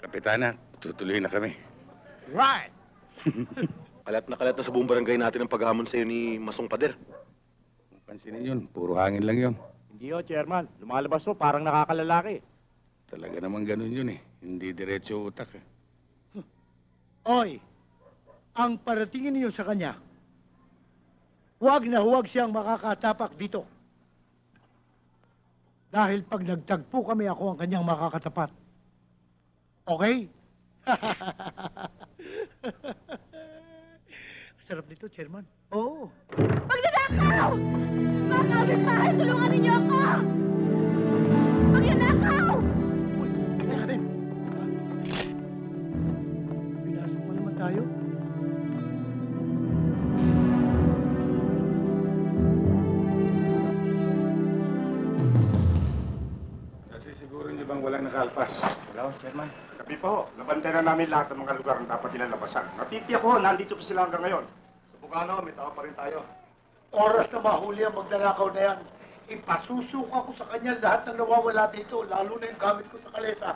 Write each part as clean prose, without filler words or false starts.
Kapitana, tutuloy na kami. Right! Kalat na sa buong barangay natin ang paghamon sa'yo ni Masong Pader. Kung pansinin yun, puro hangin lang yun. Hindi ho, Chairman. Lumalabas ho, parang nakakalalaki. Talaga naman ganun yun eh. Hindi diretso utak eh. Oy, ang paratingin niyo sa kanya, huwag na huwag siyang makakatapak dito. Dahil pag nagtagpo kami, ako ang kanyang makakatapat. Okay? Sarap dito, Chairman. Oo. Magnanakaw! Mga kapitbahay, tulungan ninyo ako! Magnanakaw! Uy, kaya din. Pinasok pa naman tayo. Kasi siguro niyo bang walang nakalpas? Hello, Chairman. Kagabi pa ho. Nabantayan na namin lahat ng mga lugar na dapat nilalabasan. Natitiyak ho, nandito pa sila hanggang ngayon. Sa Bugano, may tao pa rin tayo. Oras na mahuli ang magnanakaw na yan. Ipasusuka ko sa kanya lahat ng nawawala dito, lalo na yung gamit ko sa kalesa.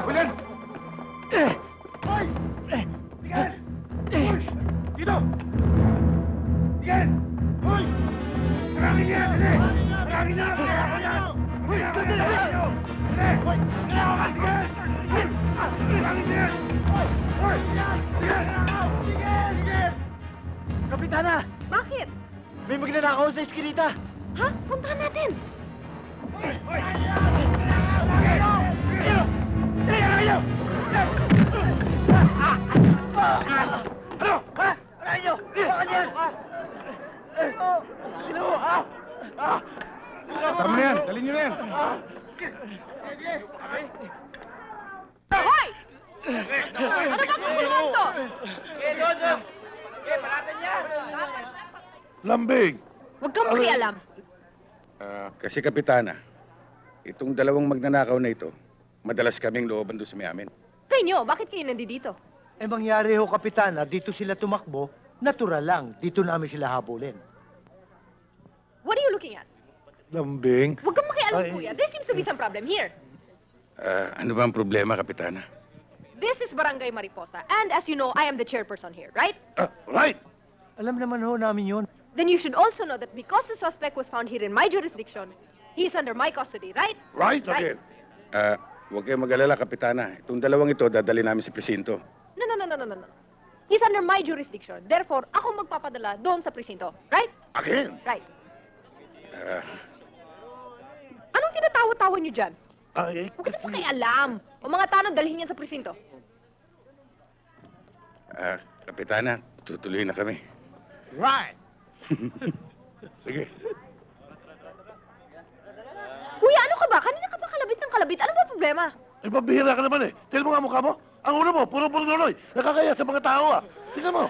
Hulan! Hoy! Tigil! Dito! Tigil! Hoy! Marangin yan! Marangin yan! Hoy! Tigil! Hoy! Tigil! Marangin yan! Hoy! Tigil! Tigil! Kapitana! Bakit? May magnanakaw sa eskinita! Ha? Puntahan natin! Hoy! Hoy! Ano? Ha? Ano? Bakit yan? Tama na yan! Dalhin niyo na yan! Hoy! Ano ba kung to? Lambing! Huwag kang makialam. Kasi Kapitana, itong dalawang magnanakaw na ito, madalas kaming looban doon sa may amin. Sa inyo, bakit kayo nandito? Eh mangyari ho, Kapitana, dito sila tumakbo, natural lang, dito namin sila habulin. What are you looking at? Lambing? Huwag kang makialam, Ay. kuya. There seems to be some problem here. Ano ba ang problema, Kapitana? This is Barangay Mariposa. And as you know, I am the chairperson here, right? Right! Alam naman ho namin yun. Then you should also know that because the suspect was found here in my jurisdiction, he is under my custody, right? Right Right. again. Huwag kayong mag-alala, Kapitana. Itong dalawang ito, dadali namin sa presinto. No. He's under my jurisdiction. Therefore, ako magpapadala doon sa presinto. Right? Again? Right. Ah, Anong tinatawa-tawa niyo dyan? Ay, Huwag ka na pakialam. O mga tanong, dalhin yan sa presinto. Kapitana, tutuloy na kami. Right! Sige. Kuya, ano ka ba? Kanina ka ba kalabit ng kalabit? Ano ba problema? pabihira ka naman eh. Tignan mo nga mukha mo. Ang ulo mo, puro-puro nuloy. Nakakaya sa mga tao ah. Tignan mo.